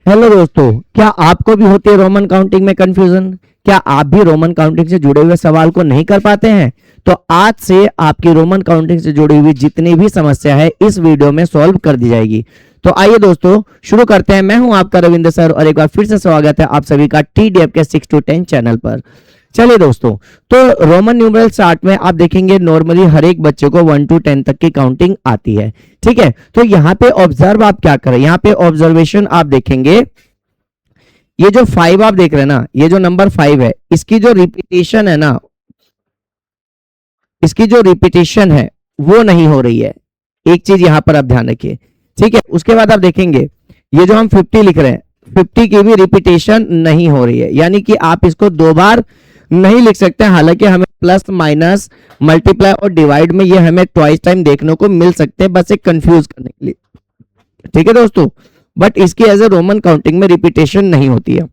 Hello दोस्तों, क्या आपको भी होती है रोमन काउंटिंग में कंफ्यूजन? क्या आप भी रोमन काउंटिंग से जुड़े हुए सवाल को नहीं कर पाते हैं? तो आज से आपकी रोमन काउंटिंग से जुड़ी हुई जितनी भी समस्या है इस वीडियो में सॉल्व कर दी जाएगी। तो आइए दोस्तों शुरू करते हैं। मैं हूं आपका रविंद्र सर और एक बार फिर से स्वागत है आप सभी का TDF के 6 to 10 चैनल पर। चलिए दोस्तों, तो रोमन न्यूमरल चार्ट में आप देखेंगे नॉर्मली हर एक बच्चे को 1 to 10 तक की काउंटिंग आती है। ठीक है, तो यहाँ पे ऑब्जर्व आप क्या करें, यहाँ पे ऑब्जर्वेशन आप देखेंगे, ये जो 5 आप देख रहे हैं ना, ये जो नंबर 5 है, इसकी जो रिपीटेशन है ना, इसकी जो रिपीटेशन है वो नहीं हो रही है। एक चीज यहां पर आप ध्यान रखिए। ठीक है, उसके बाद आप देखेंगे ये जो हम 50 लिख रहे हैं, 50 की भी रिपीटेशन नहीं हो रही है, यानी कि आप इसको दो बार नहीं लिख सकते। हालांकि हमें प्लस माइनस मल्टीप्लाई और डिवाइड में ये हमें ट्वाइस टाइम देखने को मिल सकते हैं, बस एक कंफ्यूज करने के लिए। ठीक है दोस्तों, बट इसकी एज ए रोमन काउंटिंग में रिपीटेशन नहीं होती है।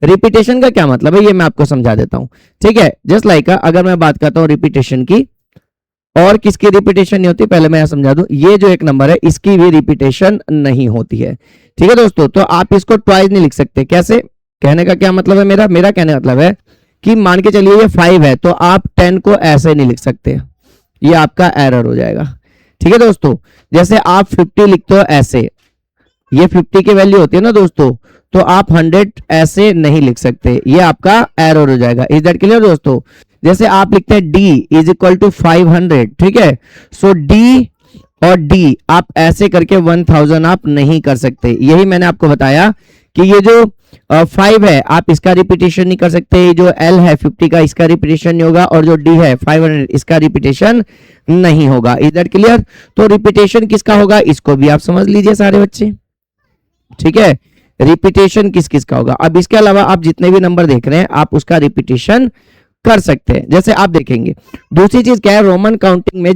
रिपीटेशन का क्या मतलब है ये मैं आपको समझा देता हूं। ठीक है, जस्ट लाइक अगर मैं बात करता हूं रिपीटेशन की, और किसकी रिपीटेशन नहीं होती पहले मैं यह समझा दूं। ये जो एक नंबर है इसकी भी रिपीटेशन नहीं होती है। ठीक है दोस्तों, तो आप इसको ट्वाइस नहीं लिख सकते। कैसे? कहने का क्या मतलब है, मेरा कहने का मतलब है कि मान के चलिए ये 5 है, तो आप 10 को ऐसे नहीं लिख सकते, ये आपका एरर हो जाएगा। ठीक है दोस्तों, जैसे आप 50 लिखते हो ऐसे, ये 50 की वैल्यू होती है ना दोस्तों, तो आप 100 ऐसे नहीं लिख सकते, ये आपका एरर हो जाएगा। इज दैट क्लियर दोस्तों? जैसे आप लिखते हैं D इज इक्वल टू 500, ठीक है, सो D और D आप ऐसे करके 1000 आप नहीं कर सकते। यही मैंने आपको बताया कि ये जो 5 है आप इसका रिपीटेशन नहीं कर सकते, जो L है 50 का इसका रिपीटेशन नहीं होगा, और जो D है 500 इसका रिपीटेशन नहीं होगा। Is that clear? तो रिपीटेशन किसका होगा इसको भी आप समझ लीजिए सारे बच्चे। ठीक है, रिपीटेशन किस किस का होगा। अब इसके अलावा आप जितने भी नंबर देख रहे हैं आप उसका रिपीटेशन कर सकते हैं। जैसे आप देखेंगे दूसरी चीज क्या है, रोमन काउंटिंग में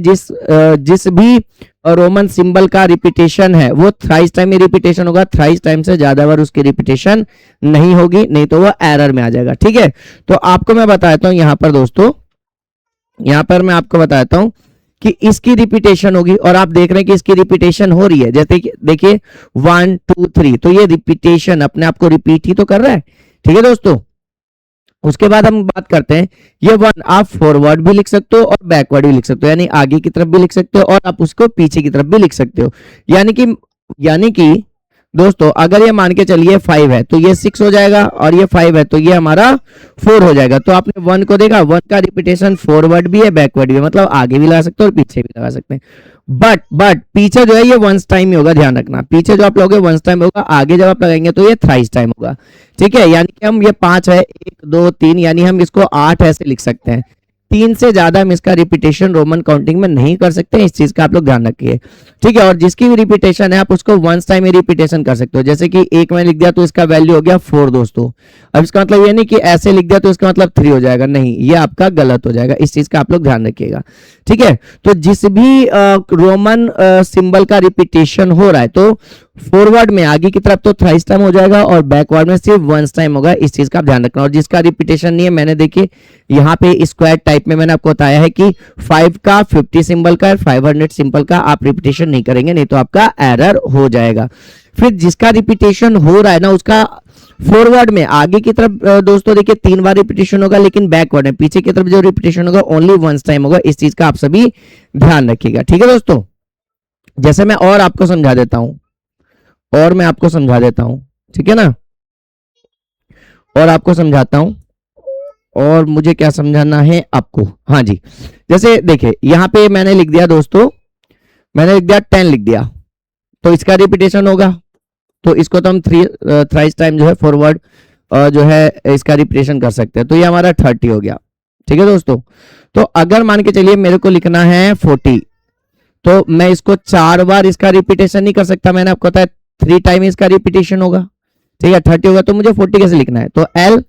जिस भी रोमन सिंबल का रिपीटेशन है वो थ्राइस टाइम ही रिपीटेशन होगा। थ्राइस टाइम से ज्यादा बार उसकी रिपीटेशन नहीं होगी, नहीं तो वो एरर में आ जाएगा। ठीक है, तो आपको मैं बताता हूं यहां पर दोस्तों, यहां पर मैं आपको बताता हूं कि इसकी रिपीटेशन होगी, और आप देख रहे हैं कि इसकी रिपीटेशन हो रही है। जैसे कि देखिए 1 2 3, तो ये रिपीटेशन अपने आप को रिपीट ही तो कर रहा है। ठीक है दोस्तों, उसके बाद हम बात करते हैं, ये 1 आप फॉरवर्ड भी लिख सकते हो और बैकवर्ड भी लिख सकते हो, यानी आगे की तरफ भी लिख सकते हो और आप उसको पीछे की तरफ भी लिख सकते हो। यानी कि दोस्तों अगर ये मान के चलिए 5 है तो ये 6 हो जाएगा, और ये 5 है तो ये हमारा 4 हो जाएगा। तो आपने 1 को देखा, 1 का रिपीटेशन फॉरवर्ड भी है बैकवर्ड भी है, मतलब आगे भी लगा सकते हो और पीछे भी लगा सकते हैं। बट पीछे जो है ये वंस टाइम ही होगा, ध्यान रखना। पीछे जो आप लोगे वंस टाइम होगा, आगे जब आप लगाएंगे तो ये थ्राइस टाइम होगा। ठीक है, यानी कि हम ये 5 है 1 2 3, यानी हम इसको 8 ऐसे लिख सकते हैं। 3 से ज्यादा हम इसका रिपीटेशन रोमन काउंटिंग में नहीं कर सकते, इस चीज का आप लोग ध्यान रखिए। ठीक है, और जिसकी भी रिपीटेशन है आप उसको वंस टाइम ही रिपीटेशन कर सकते हो। जैसे कि 1 में लिख दिया तो इसका वैल्यू हो गया 4 दोस्तों। अब इसका मतलब ये नहीं कि ऐसे लिख दिया तो इसका मतलब 3 हो जाएगा, नहीं, ये आपका गलत हो जाएगा। इस चीज का आप लोग ध्यान रखिएगा। ठीक है, तो जिस भी रोमन सिंबल का रिपीटेशन हो रहा है तो फॉरवर्ड में आगे की तरफ तो थ्राइस टाइम हो जाएगा और बैकवर्ड में सिर्फ वंस टाइम होगा, इस चीज का आप ध्यान रखना। और जिसका रिपीटेशन नहीं है, मैंने देखिए यहाँ पे स्क्वायर टाइप में मैंने आपको बताया है कि 5 का 50 सिंबल का 500 सिंबल का आप रिपीटेशन नहीं करेंगे, नहीं तो आपका एरर हो जाएगा। फिर जिसका रिपीटेशन हो रहा है ना उसका फॉरवर्ड में आगे की तरफ दोस्तों देखिए 3 बार रिपीटेशन होगा, लेकिन बैकवर्ड में पीछे की तरफ जो रिपीटेशन होगा ओनली वंस टाइम होगा। इस चीज का आप सभी ध्यान रखिएगा। ठीक है दोस्तों, जैसे मैं और आपको समझा देता हूं, ठीक है ना, और आपको समझाता हूं, और मुझे क्या समझाना है आपको। हाँ जी, जैसे देखिए यहाँ पे मैंने लिख दिया दोस्तों, मैंने लिख दिया 10 लिख दिया, तो इसका रिपीटेशन होगा, तो इसको तो हम थ्राइस टाइम जो है फॉरवर्ड जो है इसका रिपीटेशन कर सकते हैं, तो ये हमारा 30 हो गया। ठीक है दोस्तों, तो अगर मान के चलिए मेरे को लिखना है 40, तो मैं इसको 4 बार इसका रिपीटेशन नहीं कर सकता, मैंने आपको बताया 3 टाइम इसका रिपीटेशन होगा। ठीक है, 30 होगा, तो मुझे 40 कैसे लिखना है, तो L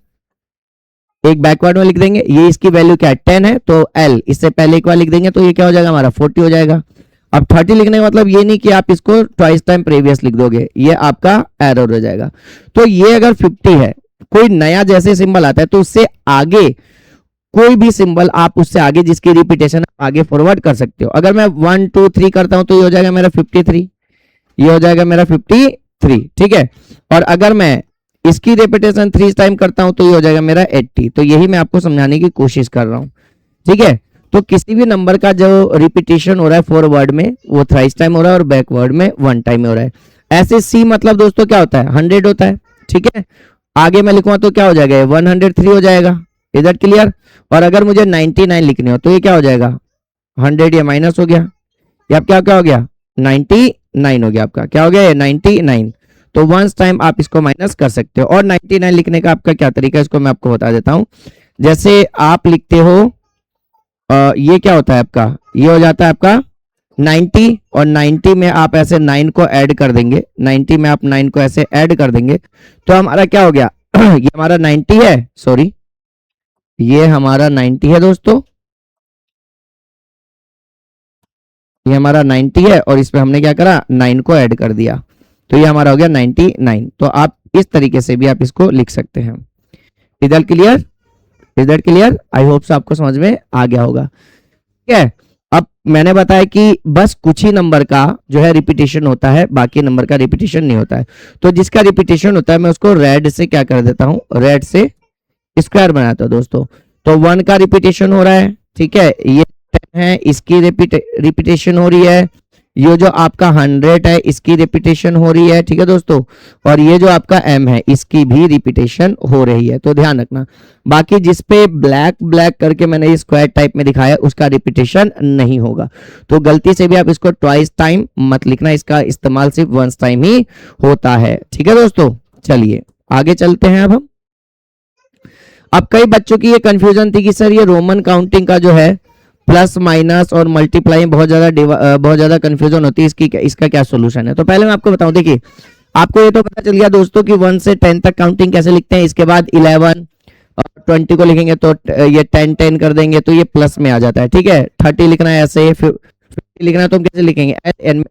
एक बैकवर्ड में लिख देंगे, ये इसकी वैल्यू क्या है 10 है, तो L इससे पहले एक बार लिख देंगे, तो ये क्या हो जाएगा हमारा 40 हो जाएगा। अब 30 लिखने का मतलब ये नहीं कि आप इसको ट्वाइस टाइम प्रीवियस लिख दोगे, ये आपका एरर हो जाएगा। तो ये अगर 50 है, कोई नया जैसे सिंबल आता है तो उससे आगे कोई भी सिंबल आप उससे आगे जिसकी रिपीटेशन आगे फॉरवर्ड कर सकते हो। अगर मैं 1 2 3 करता हूं तो ये हो जाएगा मेरा 53, ये हो जाएगा मेरा 53, 3, ठीक है। और अगर मैं इसकी रिपीटेशन 3 टाइम करता हूं तो ये हो जाएगा मेरा 80। तो यही मैं आपको समझाने की कोशिश कर रहा हूं, ठीक है। तो किसी भी नंबर का जो रिपीटेशन हो रहा है फॉरवर्ड में वो थ्राइस टाइम हो रहा है और बैकवर्ड में 1 टाइम हो रहा है। ऐसे सी मतलब दोस्तों क्या होता है, 100 होता है, ठीक है। आगे मैं लिखूंगा तो क्या हो जाएगा, 103 हो जाएगा। Is that clear? और अगर मुझे 99 लिखनी हो तो ये क्या हो जाएगा, 100 ये माइनस हो गया, या क्या क्या हो गया, 99 हो गया आपका, क्या हो गया ये 99। तो वंस टाइम आप इसको माइनस कर सकते हो। और 99 लिखने का आपका क्या तरीका है इसको मैं आपको बता देता हूं। जैसे आप लिखते हो ये क्या होता है आपका, ये हो जाता है आपका 90, और 90 में आप ऐसे 9 को ऐड कर देंगे, 90 में आप 9 को ऐसे ऐड कर देंगे तो हमारा क्या हो गया ये हमारा 90 है, सॉरी ये हमारा 90 है दोस्तों, ये हमारा 90 है और इसमें हमने क्या करा, 9 को ऐड कर दिया, तो ये हमारा हो गया 99। तो आप इस तरीके से भी आप इसको लिख सकते हैं। Is that clear? Is that clear? I hope so आपको समझ में आ गया होगा, ठीक है। अब मैंने बताया कि बस कुछ ही नंबर का जो है रिपीटेशन होता है, बाकी नंबर का रिपीटेशन नहीं होता है। तो जिसका रिपीटेशन होता है मैं उसको रेड से क्या कर देता हूं, रेड से स्क्वायर बनाता हूं दोस्तों। तो 1 का रिपीटेशन हो रहा है, ठीक है, ये 10 है इसकी रिपीटेशन हो रही है, ये जो आपका 100 है इसकी रिपीटेशन हो रही है, ठीक है दोस्तों। और ये जो आपका m है इसकी भी रिपीटेशन हो रही है, तो ध्यान रखना। बाकी जिस पे ब्लैक ब्लैक करके मैंने स्क्वायर टाइप में दिखाया उसका रिपीटेशन नहीं होगा। तो गलती से भी आप इसको ट्वाइस टाइम मत लिखना, इसका इस्तेमाल सिर्फ वंस टाइम ही होता है, ठीक है दोस्तों। चलिए आगे चलते हैं। अब कई बच्चों की ये कंफ्यूजन थी कि सर ये रोमन काउंटिंग का जो है प्लस माइनस और मल्टीप्लाई बहुत ज्यादा कंफ्यूजन होती है, इसका क्या सोल्यूशन है। तो पहले मैं आपको बताऊं, देखिए आपको ये तो पता चल गया दोस्तों कि 1 से 10 तक काउंटिंग कैसे लिखते हैं। इसके बाद 11 और 20 को लिखेंगे तो ये 10 कर देंगे तो ये प्लस में आ जाता है, ठीक है। 30 लिखना है ऐसे, 50 लिखना है तो हम कैसे लिखेंगे,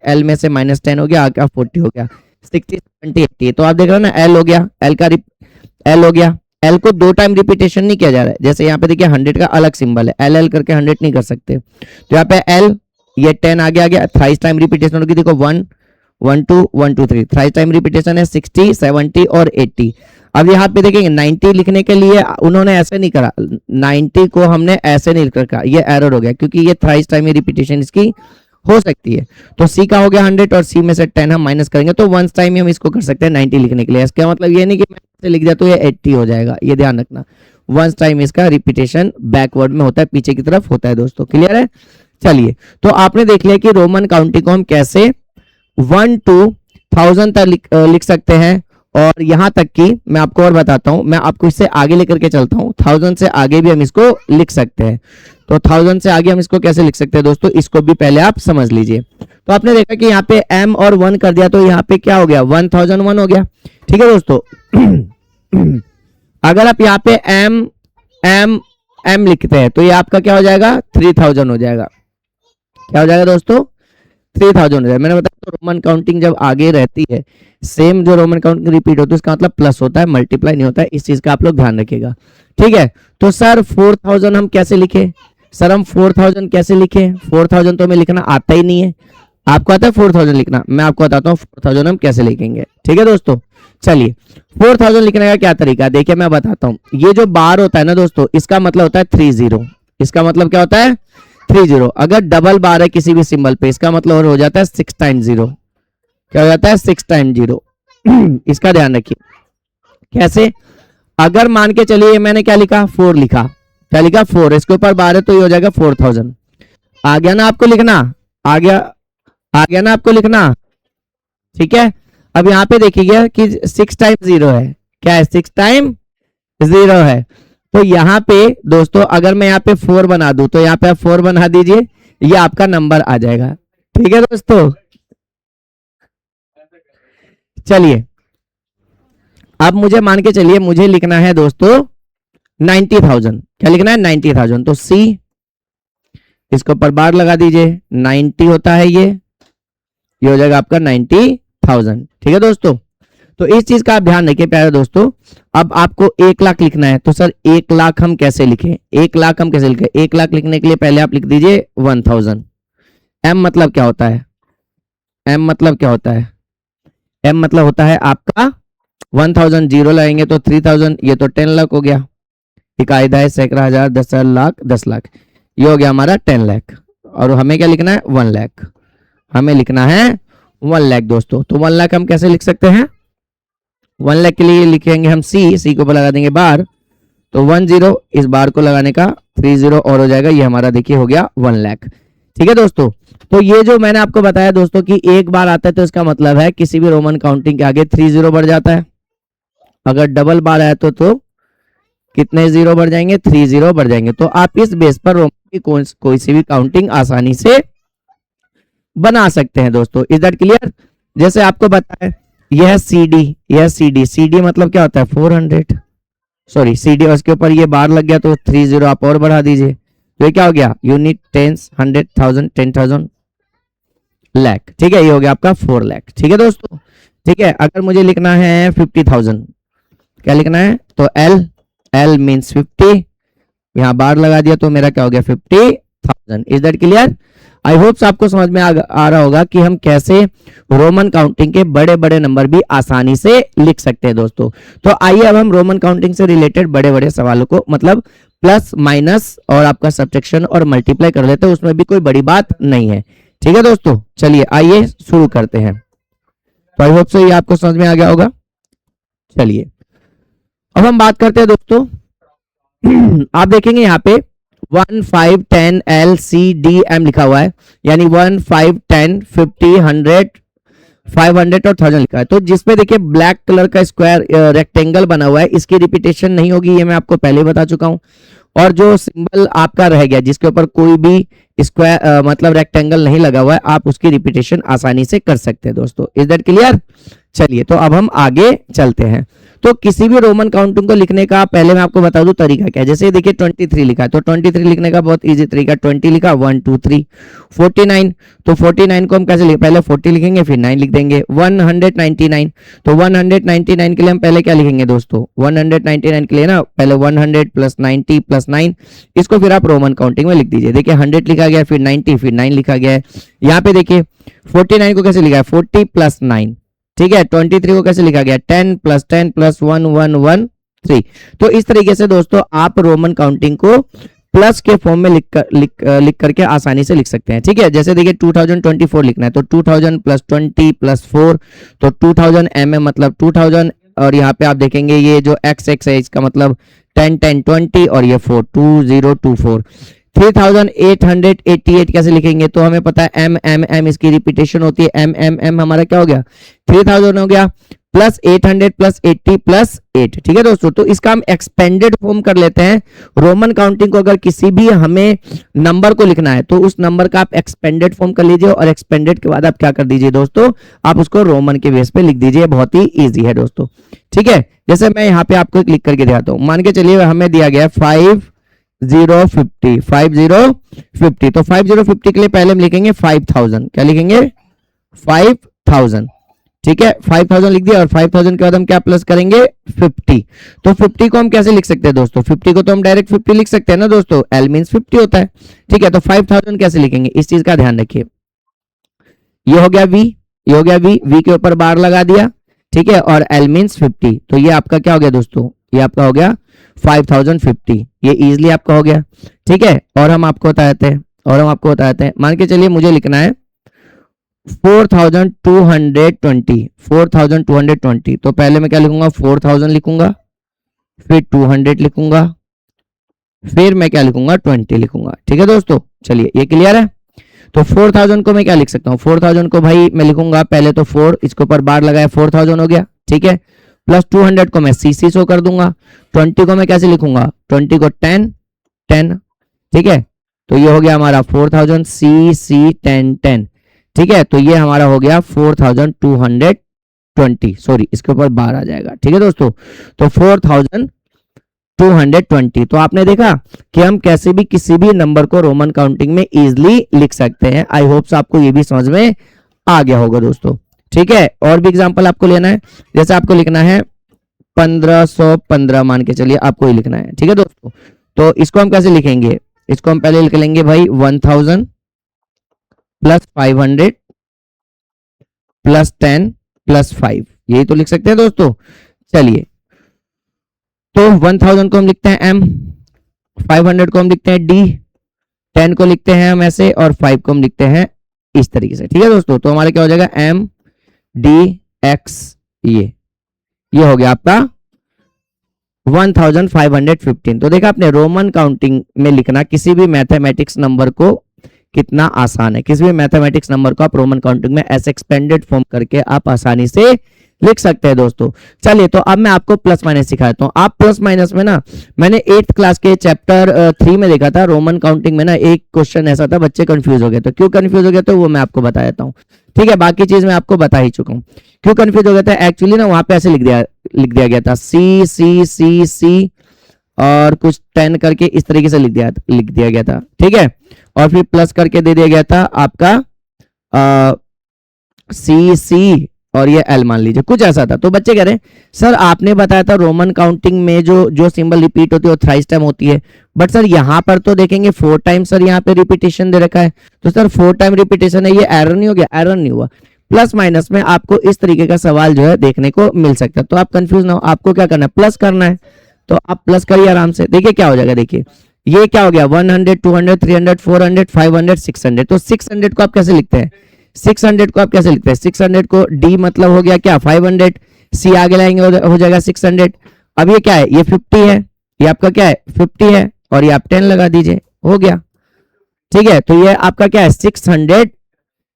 एल में से -10 हो गया, आगे 40 हो गया, 60 70 80। तो आप देख रहे हो ना, एल हो गया, एल हो गया। एल को 2 टाइम रिपीटेशन नहीं किया जा रहा है, जैसे यहाँ पे देखिए 100 का अलग सिंबल है, एल एल करके 100 नहीं कर सकते। तो यहाँ पे एल, ये 10 आगे आ गया, थ्राइस टाइम रिपीटेशन होगी, देखो 1 1 2 1 2 3, थ्राइस टाइम रिपीटेशन है 60 70 और 80। अब यहाँ पे देखेंगे 90 लिखने के लिए उन्होंने ऐसे नहीं करा, 90 को हमने ऐसे नहीं लिख रखा, ये एरर हो गया क्योंकि ये थ्राइस टाइम रिपीटेशन इसकी हो सकती है। तो सी का हो गया 100 और सी में से 10 हम माइनस करेंगे तो वंस टाइम ही हम इसको कर सकते हैं 90 लिखने के लिए। इसका मतलब ये नहीं कि मैं ऐसे लिख दिया तो ये 80 हो जाएगा, ये ध्यान रखना। वंस टाइम इसका रिपीटेशन बैकवर्ड में होता है, पीछे की तरफ होता है दोस्तों, क्लियर है। चलिए तो आपने देख लिया कि रोमन काउंटिंग को हम कैसे 1 to 1000 तक लिख सकते हैं। और यहां तक कि मैं आपको और बताता हूं, मैं आपको इससे आगे लेकर के चलता हूं, 1000 से आगे भी हम इसको लिख सकते हैं। तो 1000 से आगे हम इसको कैसे लिख सकते हैं दोस्तों, इसको भी पहले आप समझ लीजिए। तो आपने देखा कि यहाँ पे m और 1 कर दिया तो यहाँ पे क्या हो गया, 1001 हो गया, ठीक है दोस्तों। अगर आप यहाँ पे m लिखते हैं तो ये आपका क्या हो जाएगा, 3000 हो जाएगा। क्या हो जाएगा दोस्तों, 3000 हो जाएगा। मैंने बताया तो रोमन काउंटिंग जब आगे रहती है, सेम जो रोमन काउंटिंग रिपीट होती है उसका मतलब प्लस होता है, मल्टीप्लाई नहीं होता है, इस चीज का आप लोग ध्यान रखिएगा, ठीक है। तो सर 4000 हम कैसे लिखे, सर हम 4000 कैसे लिखे, 4000 तो हमें लिखना आता ही नहीं है। आपको आता है 4000 लिखना, मैं आपको बताता हूँ 4000 हम कैसे लिखेंगे, ठीक है दोस्तों। चलिए 4000 लिखने का क्या तरीका, देखिए मैं बताता हूँ। ये जो बार होता है ना दोस्तों, इसका मतलब होता है 30, इसका मतलब क्या होता है 30। अगर डबल बार है किसी भी सिंबल पे, इसका मतलब हो जाता है 6 टाइम्स 0, क्या हो जाता है 6 टाइम्स 0। इसका ध्यान रखिए कैसे, अगर मान के चलिए मैंने क्या लिखा, 4 लिखा, क्या लिखा 4, इसके ऊपर बार है तो ये हो जाएगा 4000। आ गया ना आपको लिखना, आ गया ना आपको लिखना, ठीक है। अब यहाँ पे देखिएगा कि 6 टाइम्स 0 है, क्या है 6 टाइम 0 है। तो यहाँ पे दोस्तों अगर मैं यहाँ पे 4 बना दूं तो यहाँ पे आप 4 बना दीजिए, ये आपका नंबर आ जाएगा, ठीक है दोस्तों। चलिए अब मुझे मान के चलिए मुझे लिखना है दोस्तों 90,000, क्या लिखना है 90,000। तो सी, इसके ऊपर बार लगा दीजिए, 90 होता है ये हो जाएगा आपका 90,000, ठीक है दोस्तों। तो इस चीज का आप ध्यान रखिए प्यारे दोस्तों। अब आपको 1 लाख लिखना है तो सर 1 लाख हम कैसे लिखें, 1 लाख हम कैसे लिखें, 1 लाख लिखने के लिए पहले आप लिख दीजिए 1000। एम मतलब क्या होता है, एम मतलब क्या होता है, m मतलब होता है आपका 1000, जीरो लगाएंगे तो 3000, ये तो 10 लाख हो गया। इकायदा है सैकड़ा, हजार, 10,000, लाख, 10 लाख, ये हो गया हमारा 10 लाख। और हमें क्या लिखना है? 1 लाख। हमें लिखना है 1 लाख दोस्तों। तो 1 लाख हम कैसे लिख सकते हैं? 1 लाख के लिए लिखेंगे हम सी को लगा देंगे बार, तो 10, इस बार को लगाने का 30 और हो जाएगा, ये हमारा देखिए हो गया 1 लाख। ठीक है दोस्तों, तो ये जो मैंने आपको बताया दोस्तों कि एक बार आता है तो इसका मतलब है किसी भी रोमन काउंटिंग के आगे 30 बढ़ जाता है। अगर डबल बार आया तो कितने जीरो बढ़ जाएंगे? 30 बढ़ जाएंगे। तो आप इस बेस पर रोमन की कोई सी भी काउंटिंग आसानी से बना सकते हैं दोस्तों। Is that clear? जैसे आपको बताया यह CD मतलब क्या होता है? 400, सॉरी CD, और इसके ऊपर ये बार लग गया तो 30 आप और बढ़ा दीजिए, तो ये क्या हो गया? Unit, tens, 100, 1000, 10,000, lakh. ठीक है, ये हो गया आपका 4 लाख। ठीक है दोस्तों, ठीक है। अगर मुझे लिखना है 50,000, क्या लिखना है? तो L मीन्स 50, यहाँ बार लगा दिया तो मेरा क्या हो गया? 50,000। Is that clear? I hopes आपको समझ में आ रहा होगा कि हम कैसे रोमन काउंटिंग के बड़े बड़े नंबर भी आसानी से लिख सकते हैं दोस्तों। तो आइए अब हम रोमन काउंटिंग से रिलेटेड बड़े बड़े सवालों को, मतलब प्लस माइनस और आपका सब्ट्रैक्शन और मल्टीप्लाई कर लेते हैं, उसमें भी कोई बड़ी बात नहीं है। ठीक है दोस्तों, चलिए आइए शुरू करते हैं। तो आई होप से ये आपको समझ में आ गया होगा। चलिए अब हम बात करते हैं दोस्तों आप देखेंगे यहाँ पे 1, 5, 10, L, C, D, M लिखा हुआ है, यानी 1, 5, 10, 50, 100, 500 और 1000 लिखा है। तो जिसपे देखिए ब्लैक कलर का स्क्वायर रेक्टेंगल बना हुआ है, इसकी रिपीटेशन नहीं होगी, ये मैं आपको पहले बता चुका हूं। और जो सिंबल आपका रह गया जिसके ऊपर कोई भी स्क्वायर मतलब रेक्टेंगल नहीं लगा हुआ है, आप उसकी रिपीटेशन आसानी से कर सकते हैं दोस्तों। Is that clear? चलिए तो अब हम आगे चलते हैं। तो किसी भी रोमन काउंटिंग को लिखने का पहले मैं आपको बता दूं तरीका क्या है। जैसे देखिए 23 लिखा है, तो 23 लिखने का बहुत इजी तरीका, 20 लिखा, 1 2 3। 49, तो 49 को हम कैसे लिखें? पहले 40 लिखेंगे फिर 9 लिख देंगे। 199, तो 199 के लिए हम पहले क्या लिखेंगे दोस्तों? 199 के लिए ना पहले 100 प्लस 90 प्लस 9, इसको फिर आप रोमन काउंटिंग में लिख दीजिए। देखिए 100 लिखा गया, फिर 90, फिर 9 लिखा गया है। यहाँ पे देखिए 49 को कैसे लिखा है? 40 प्लस 9। ठीक है, 23 को कैसे लिखा गया? 10 प्लस 10 प्लस 1 1 1 3। तो इस तरीके से दोस्तों आप रोमन काउंटिंग को प्लस के फॉर्म में लिख करके आसानी से लिख सकते हैं। ठीक है, जैसे देखिए 2024 लिखना है, तो 2000 प्लस 20 प्लस 4, तो 2000 mm मतलब 2000, और यहाँ पे आप देखेंगे ये जो x है इसका मतलब 10 10 20, और ये 4 2024। 3888 कैसे लिखेंगे? तो हमें पता है m इसकी रिपीटेशन होती है, m हमारा क्या हो गया? 3000 हो गया, प्लस 800 प्लस 80 प्लस 8। ठीक है दोस्तों, तो इसका हम एक्सपेंडेड फॉर्म कर लेते हैं। रोमन काउंटिंग को अगर किसी भी हमें नंबर को लिखना है तो उस नंबर का आप एक्सपेंडेड फॉर्म कर लीजिए, और एक्सपेंडेड के बाद आप क्या कर दीजिए दोस्तों? आप उसको रोमन के बेस पे लिख दीजिए। बहुत ही ईजी है दोस्तों। ठीक है, जैसे मैं यहाँ पे आपको लिख करके दिखाता हूँ। मान के चलिए हमें दिया गया 5050, 5050, तो 5050 के लिए पहले हम लिखेंगे 5000। क्या लिखेंगे? 5000। ठीक है, 5000 लिख दिया, और 5000 के बाद हम क्या प्लस करेंगे? 50। तो 50 को हम कैसे लिख सकते हैं दोस्तों? 50 को तो हम डायरेक्ट 50 लिख सकते हैं ना दोस्तों, L मीन्स 50 होता है। ठीक है, तो 5000 कैसे लिखेंगे? इस चीज का ध्यान रखिए। ये हो गया V, ये हो गया V के ऊपर बार लगा दिया। ठीक है, और L मीन्स 50, तो ये आपका क्या हो गया दोस्तों? ये आपका हो गया 5050। ये इजिली आपका हो गया। ठीक है, और हम आपको बताते हैं, मान के चलिए मुझे लिखना है 4220, तो पहले मैं क्या लिखूंगा? 4000 लिखूंगा, फिर 200 लिखूंगा, फिर मैं क्या लिखूंगा? 20 लिखूंगा। ठीक है दोस्तों, चलिए ये क्लियर है। तो 4000 को मैं क्या लिख सकता हूँ? 4000 को भाई मैं लिखूंगा पहले तो 4, इसके ऊपर बार लगाया, 4000 हो गया। ठीक है, प्लस 200 को मैं CC शो कर दूंगा। 20 को मैं कैसे लिखूंगा? 20 को 10 10। ठीक है, तो ये हो गया हमारा 4000 CC 10 10। ठीक है, तो ये हमारा हो गया 4220, सॉरी इसके ऊपर बार आ जाएगा। ठीक है दोस्तों, तो 4220। तो आपने देखा कि हम कैसे भी किसी भी नंबर को रोमन काउंटिंग में इजिली लिख सकते हैं। आई होप्स आपको ये भी समझ में आ गया होगा दोस्तों। ठीक है, और भी एग्जांपल आपको लेना है, जैसे आपको लिखना है 1515, मान के चलिए आपको ही लिखना है। ठीक है दोस्तों, तो इसको हम कैसे लिखेंगे? इसको हम पहले लिख लेंगे भाई 1000 प्लस 500 प्लस 10 +5, यही तो लिख सकते हैं दोस्तों। चलिए, तो 1000 को हम लिखते हैं M, 500 को हम लिखते हैं D, 10 को लिखते हैं हम ऐसे, और 5 को हम लिखते हैं इस तरीके से। ठीक है दोस्तों, तो हमारा क्या हो जाएगा M D X, ये हो गया आपका 1515। तो देखा आपने, रोमन काउंटिंग में लिखना किसी भी मैथमेटिक्स नंबर को कितना आसान है। किसी भी मैथमेटिक्स नंबर को आप रोमन काउंटिंग में ऐसे एक्सपेंडेड फॉर्म करके आप आसानी से लिख सकते हैं दोस्तों। चलिए, तो अब मैं आपको प्लस माइनस सिखाता हूँ। आप प्लस माइनस में ना, मैंने 8th क्लास के चैप्टर 3 में देखा था, रोमन काउंटिंग में ना एक क्वेश्चन ऐसा था, बच्चे कंफ्यूज हो गए। तो क्यों कंफ्यूज हो गए, तो वो मैं आपको बता देता हूँ। ठीक है, बाकी चीज मैं आपको बता ही चुका हूँ। क्यों कंफ्यूज हो गया था, एक्चुअली ना वहां पे ऐसे लिख दिया गया था C C C C और कुछ 10 करके इस तरीके से लिख दिया गया था। ठीक है, और फिर प्लस करके दे दिया गया था आपका C और ये L मान लीजिए, कुछ ऐसा था। तो बच्चे कह रहे हैं सर आपने बताया था रोमन काउंटिंग में जो सिंबल रिपीट होती है वो थ्राइस टाइम होती है, बट सर यहाँ पर तो देखेंगे 4 टाइम सर यहाँ पे रिपीटेशन दे रखा है। तो सर 4 टाइम रिपीटेशन है, ये एरर नहीं हो गया? एरर नहीं हुआ। प्लस माइनस में आपको इस तरीके का सवाल जो है देखने को मिल सकता है। तो आप कंफ्यूज ना हो, आपको क्या करना है, प्लस करना है। तो आप प्लस करिए आराम से, देखिए क्या हो जाएगा। देखिए ये क्या हो गया, 100 200 300 400 500 600। तो 600 को आप कैसे लिखते हैं, 600 को आप कैसे लिखते हैं, 600 को D मतलब हो गया क्या 500, C आगे लाएंगे हो जाएगा 600। अब ये क्या है, ये 50 है, ये आपका क्या है 50 है, और ये आप 10 लगा दीजिए, हो गया। ठीक है, तो ये आपका क्या है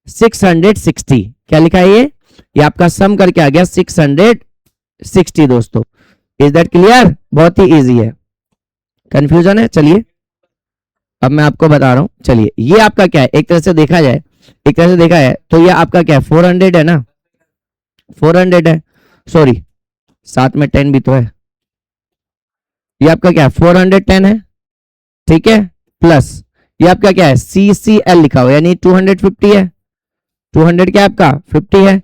660। क्या लिखा है ये आपका सम करके आ गया 660 दोस्तों। Is that clear? बहुत ही इजी है, कंफ्यूजन है? चलिए अब मैं आपको बता रहा हूं। चलिए, ये आपका क्या है, एक तरह से देखा जाए, एक तरह से देखा है तो ये आपका क्या है 400 है ना, 400 है, सॉरी साथ में 10 भी तो है। ये आपका क्या है 410 है, ठीक है, प्लस ये आपका क्या है CCL लिखा हुआ, यानी 250 है। 200 क्या आपका 50 है,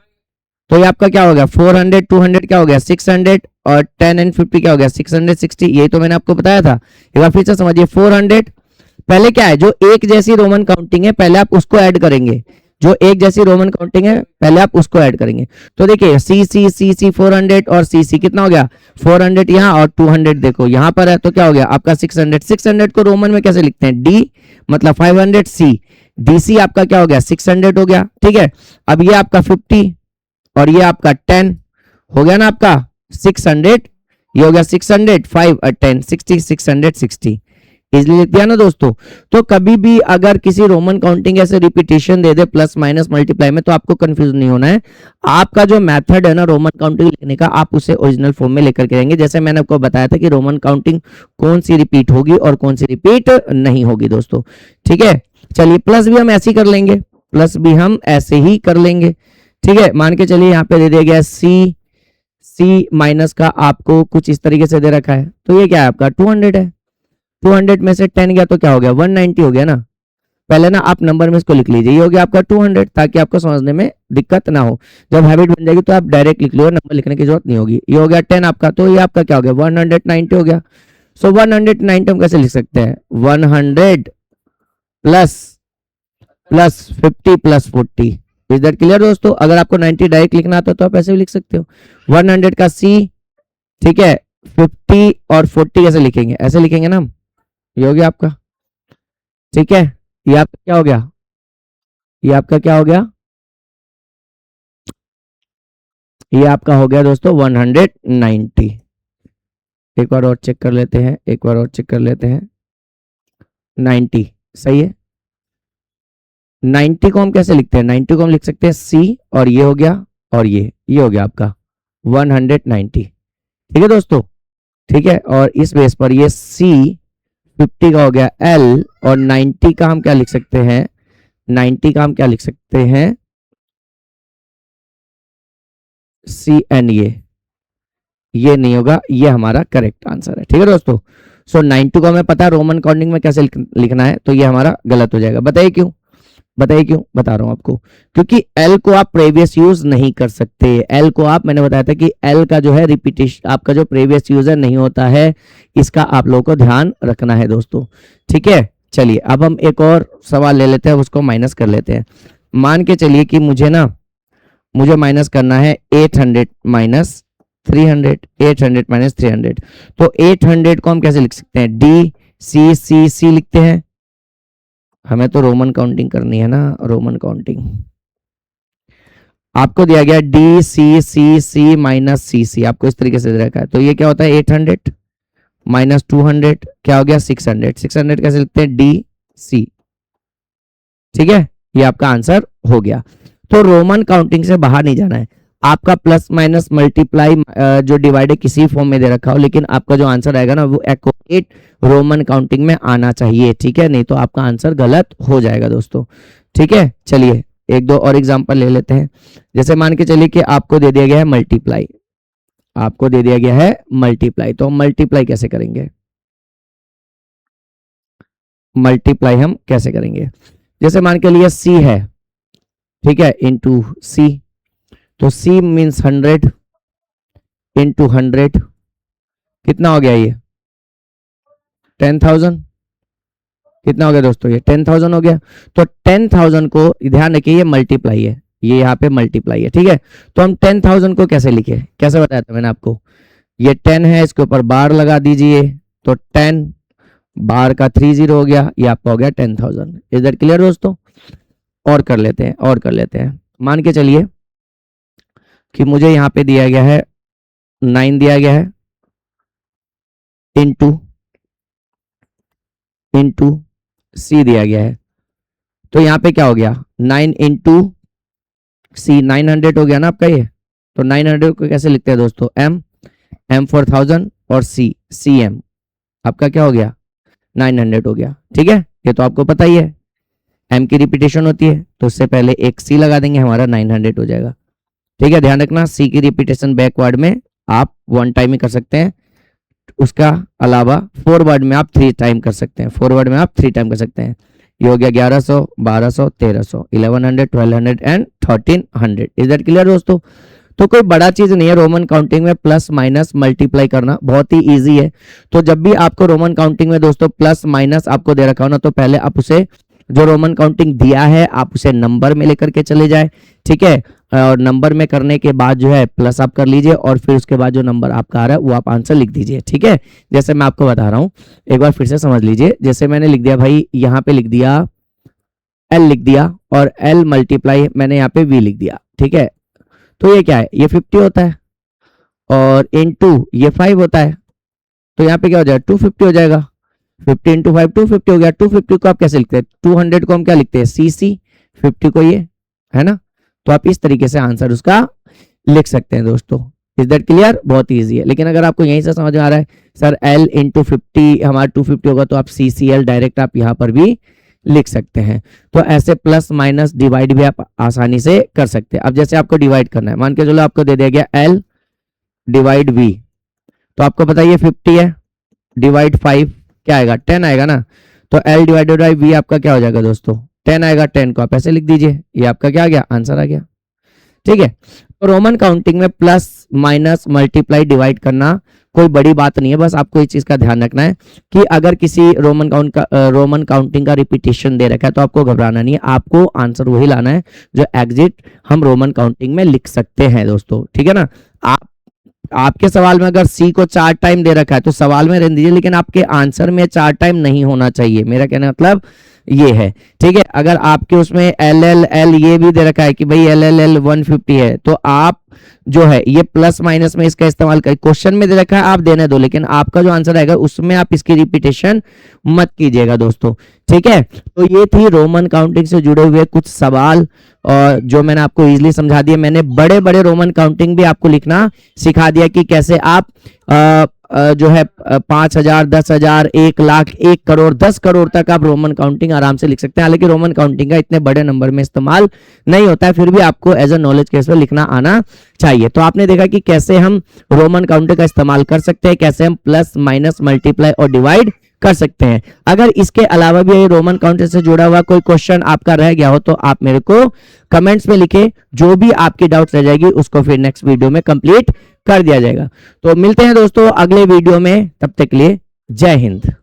तो ये आपका क्या हो गया 400 200 क्या हो गया 600, और 10 एंड 50 क्या हो गया 660। यही तो मैंने आपको बताया था। एक बार फिर से समझिए, 400 पहले क्या है, जो एक जैसी रोमन काउंटिंग है पहले आप उसको ऐड करेंगे, जो एक जैसी रोमन काउंटिंग है पहले आप उसको ऐड करेंगे। तो देखिए C 400 और C कितना हो गया 400 यहाँ, और 200 देखो यहाँ पर है, तो क्या हो गया आपका 600। 600 को रोमन में कैसे लिखते हैं, D मतलब 500 C, DC आपका क्या हो गया 600 हो गया। ठीक है, अब ये आपका 50 और ये आपका 10 हो गया ना आपका 600, ये हो गया 600 5 और 10 60 660 इजिली लिख दिया ना दोस्तों। तो कभी भी अगर किसी रोमन काउंटिंग ऐसे रिपीटेशन दे दे प्लस माइनस मल्टीप्लाई में, तो आपको कंफ्यूज नहीं होना है। आपका जो मेथड है ना रोमन काउंटिंग लिखने का, आप उसे ओरिजिनल फॉर्म में लेकर के रहेंगे। जैसे मैंने आपको बताया था कि रोमन काउंटिंग कौन सी रिपीट होगी और कौन सी रिपीट नहीं होगी दोस्तों। ठीक है, चलिए प्लस भी हम ऐसे ही कर लेंगे, प्लस भी हम ऐसे ही कर लेंगे। ठीक है, मान के चलिए यहाँ पे दे दिया गया C माइनस का आपको कुछ इस तरीके से दे रखा है, तो ये क्या है आपका 200 है। 200 में से 10 गया तो क्या हो गया 190 हो गया ना। पहले ना आप नंबर में इसको लिख लीजिए, ये हो गया आपका 200, ताकि आपको समझने में दिक्कत ना हो। जब हैबिट बन जाएगी तो आप डायरेक्ट लिख लो, नंबर लिखने की जरूरत नहीं होगी। ये हो गया 10 आपका, तो ये आपका क्या हो गया 190 हो गया। सो 190 हम कैसे लिख सकते हैं, 100 plus 50 plus 40। Is that clear दोस्तों? अगर आपको 90 डायरेक्ट लिखना आता है तो आप ऐसे भी लिख सकते हो। 100 का C, ठीक है, 50 और 40 कैसे लिखेंगे, ऐसे लिखेंगे ना हम। ये हो गया आपका, ठीक है, ये आपका क्या हो गया, ये आपका क्या हो गया, ये आपका हो गया दोस्तों 190। एक बार और चेक कर लेते हैं, एक बार और चेक कर लेते हैं। 90 सही है। 90 को हम कैसे लिखते हैं, 90 को हम लिख सकते हैं C, और ये हो गया, और ये हो गया आपका 190। ठीक है दोस्तों, ठीक है, और इस बेस पर ये C 50 का हो गया L, और 90 का हम क्या लिख सकते हैं, 90 का हम क्या लिख सकते हैं CN। ये नहीं होगा, ये हमारा करेक्ट आंसर है। ठीक है दोस्तों, सो 90 को हमें पता है रोमन काउंटिंग में कैसे लिखना है, तो ये हमारा गलत हो जाएगा। बताइए क्यों, बताइए क्यों, बता रहा हूं आपको, क्योंकि L को आप प्रीवियस यूज नहीं कर सकते। L को आप, मैंने बताया था कि L का जो है रिपीटेशन, आपका जो प्रीवियस यूजर नहीं होता है, इसका आप लोगों को ध्यान रखना है दोस्तों। ठीक है, चलिए अब हम एक और सवाल ले लेते हैं, उसको माइनस कर लेते हैं। मान के चलिए कि मुझे ना मुझे माइनस करना है 800 माइनस 300, 800 माइनस 300। तो 800 को हम कैसे लिख सकते हैं, डी सी सी सी लिखते हैं। हमें तो रोमन काउंटिंग करनी है ना, रोमन काउंटिंग। आपको दिया गया डी सी सी सी माइनस सी सी, आपको इस तरीके से दे रखा है। तो ये क्या होता है 800 माइनस 200 क्या हो गया 600। 600 कैसे लिखते हैं, डी सी। ठीक है, ये आपका आंसर हो गया। तो रोमन काउंटिंग से बाहर नहीं जाना है। आपका प्लस माइनस मल्टीप्लाई जो डिवाइड किसी फॉर्म में दे रखा हो, लेकिन आपका जो आंसर आएगा ना वो एक्यूरेट रोमन काउंटिंग में आना चाहिए। ठीक है, नहीं तो आपका आंसर गलत हो जाएगा दोस्तों। ठीक है, चलिए एक दो और एग्जांपल ले लेते हैं। जैसे मान के चलिए कि आपको दे दिया गया है मल्टीप्लाई, आपको दे दिया गया है मल्टीप्लाई। तो हम मल्टीप्लाई कैसे करेंगे, मल्टीप्लाई हम कैसे करेंगे। जैसे मान के लिए सी है, ठीक है, इंटू सी। तो सी मीन्स 100 इंटू 100 कितना हो गया, ये 10,000। कितना हो गया दोस्तों, ये 10,000 हो गया। तो 10,000 को ध्यान रखिए ये मल्टीप्लाई है, ये यहाँ पे मल्टीप्लाई है। ठीक है, तो हम 10,000 को कैसे लिखे, कैसे बताया था मैंने आपको, ये 10 है, इसके ऊपर बार लगा दीजिए। तो 10 बार का 30 हो गया, ये आपका हो गया 10,000। इज दैट क्लियर दोस्तों। और कर लेते हैं, और कर लेते हैं। मान के चलिए कि मुझे यहाँ पे दिया गया है 9 दिया गया है इंटू इंटू सी दिया गया है। तो यहाँ पे क्या हो गया 9 इंटू सी, 900 हो गया ना आपका ये। तो 900 को कैसे लिखते हैं दोस्तों, एम फॉर 1000 और सी एम, आपका क्या हो गया 900 हो गया। ठीक है, ये तो आपको पता ही है, एम की रिपीटेशन होती है तो उससे पहले एक सी लगा देंगे, हमारा 900 हो जाएगा। ठीक है, ध्यान रखना सी की रिपीटेशन बैकवर्ड में आप 1 टाइम ही कर सकते हैं, उसका अलावा फॉरवर्ड में आप 3 टाइम कर सकते हैं, फॉरवर्ड में आप 3 टाइम कर सकते हैं। ये हो गया 1100, 1200, 1300, 1100, 1200 एंड 1300। इज दैट क्लियर दोस्तों। तो कोई बड़ा चीज नहीं है रोमन काउंटिंग में प्लस माइनस मल्टीप्लाई करना, बहुत ही इजी है। तो जब भी आपको रोमन काउंटिंग में दोस्तों प्लस माइनस आपको दे रखा हो ना, तो पहले आप उसे जो रोमन काउंटिंग दिया है आप उसे नंबर में लेकर के चले जाए। ठीक है, और नंबर में करने के बाद जो है प्लस आप कर लीजिए, और फिर उसके बाद जो नंबर आपका आ रहा है वो आप आंसर लिख दीजिए। ठीक है, जैसे मैं आपको बता रहा हूँ, एक बार फिर से समझ लीजिए। जैसे मैंने लिख दिया भाई, यहाँ पे लिख दिया एल लिख दिया, और एल मल्टीप्लाई मैंने यहाँ पे वी लिख दिया। ठीक है, तो ये क्या है, ये 50 होता है, और इनटू ये 5 होता है। तो यहाँ पे क्या हो जाएगा 250 हो जाएगा। 50 इंटू 5 250 हो गया। 250 को आप कैसे लिखते हैं, 200 को हम क्या लिखते हैं सी सी, 50 को ये, है ना। तो आप इस तरीके से आंसर उसका लिख सकते हैं दोस्तों। इज दैट क्लियर, बहुत इजी है। लेकिन अगर आपको यहीं से समझ में आ रहा है सर एल इंटू 50 हमारा 250 होगा, तो आप सी सी एल डायरेक्ट आप यहाँ पर भी लिख सकते हैं। तो ऐसे प्लस माइनस डिवाइड भी आप आसानी से कर सकते हैं। अब जैसे आपको डिवाइड करना है, मान के चलो आपको दे दिया गया एल डिवाइड वी, तो आपको पता है 50 है, डिवाइड 5 क्या आएगा 10 आएगा ना। तो एल डिवाइडेड बाई वी आपका क्या हो जाएगा दोस्तों 10 आएगा। 10 को आप ऐसे लिख दीजिए, ये आपका क्या आ गया आंसर आ गया। ठीक है, तो रोमन काउंटिंग में प्लस माइनस मल्टीप्लाई डिवाइड करना कोई बड़ी बात नहीं है। बस आपको इस चीज का ध्यान रखना है कि अगर किसी रोमन काउंटिंग का रिपीटेशन दे रखा है तो आपको घबराना नहीं है, आपको आंसर वही लाना है जो एग्जिट हम रोमन काउंटिंग में लिख सकते हैं दोस्तों। ठीक है ना। आपके सवाल में अगर सी को 4 टाइम दे रखा है तो सवाल में रहने दीजिए, लेकिन आपके आंसर में 4 टाइम नहीं होना चाहिए, मेरा कहने का मतलब ये है। ठीक है, अगर आपके उसमें एल एल एल ये भी दे रखा है कि भाई एल एल एल 150 है, तो आप जो है ये प्लस माइनस में इसका इस्तेमाल कर, क्वेश्चन में दे रखा है आप देने दो, लेकिन आपका जो आंसर आएगा उसमें आप इसकी रिपीटेशन मत कीजिएगा दोस्तों। ठीक है, तो ये थी रोमन काउंटिंग से जुड़े हुए कुछ सवाल और जो मैंने आपको इजीली समझा दिया। मैंने बड़े बड़े रोमन काउंटिंग भी आपको लिखना सिखा दिया कि कैसे आप जो है 5,000, 10,000, 1 लाख, 1 करोड़, 10 करोड़ तक आप रोमन काउंटिंग आराम से लिख सकते हैं। हालांकि रोमन काउंटिंग का इतने बड़े नंबर में इस्तेमाल नहीं होता है, फिर भी आपको एज अ नॉलेज केस में लिखना आना चाहिए। तो आपने देखा कि कैसे हम रोमन काउंटिंग का इस्तेमाल कर सकते हैं, कैसे हम प्लस माइनस मल्टीप्लाई और डिवाइड कर सकते हैं। अगर इसके अलावा भी ये रोमन काउंटिंग से जुड़ा हुआ कोई क्वेश्चन आपका रह गया हो तो आप मेरे को कमेंट्स में लिखें, जो भी आपकी डाउट्स रह जाएगी उसको फिर नेक्स्ट वीडियो में कंप्लीट कर दिया जाएगा। तो मिलते हैं दोस्तों अगले वीडियो में, तब तक के लिए जय हिंद।